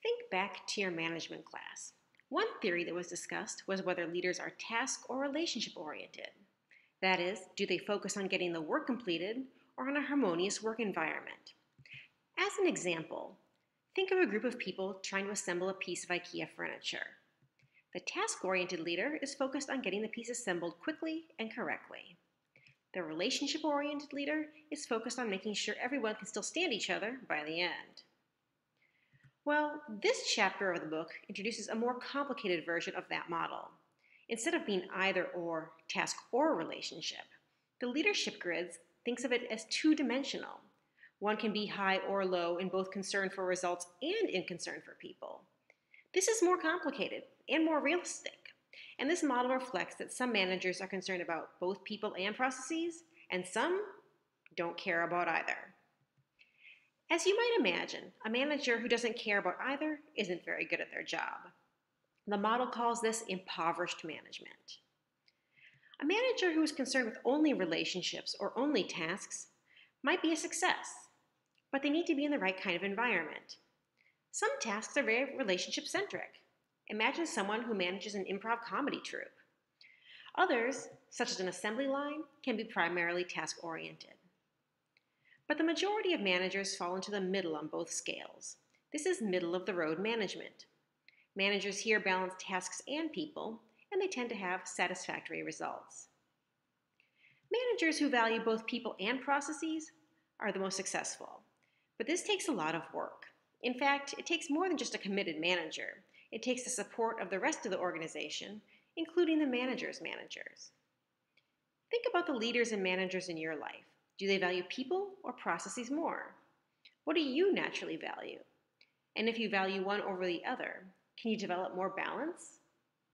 Think back to your management class. One theory that was discussed was whether leaders are task or relationship oriented. That is, do they focus on getting the work completed or on a harmonious work environment? As an example, think of a group of people trying to assemble a piece of IKEA furniture. The task oriented leader is focused on getting the piece assembled quickly and correctly. The relationship oriented leader is focused on making sure everyone can still stand each other by the end. Well, this chapter of the book introduces a more complicated version of that model. Instead of being either or, task or relationship, the leadership grids thinks of it as two-dimensional. One can be high or low in both concern for results and in concern for people. This is more complicated and more realistic, and this model reflects that some managers are concerned about both people and processes, and some don't care about either. As you might imagine, a manager who doesn't care about either isn't very good at their job. The model calls this impoverished management. A manager who is concerned with only relationships or only tasks might be a success, but they need to be in the right kind of environment. Some tasks are very relationship centric. Imagine someone who manages an improv comedy troupe. Others, such as an assembly line, can be primarily task oriented. But the majority of managers fall into the middle on both scales. This is middle of the road management. Managers here balance tasks and people, and they tend to have satisfactory results. Managers who value both people and processes are the most successful. But this takes a lot of work. In fact, it takes more than just a committed manager. It takes the support of the rest of the organization, including the manager's managers. Think about the leaders and managers in your life. Do they value people or processes more? What do you naturally value? And if you value one over the other, can you develop more balance?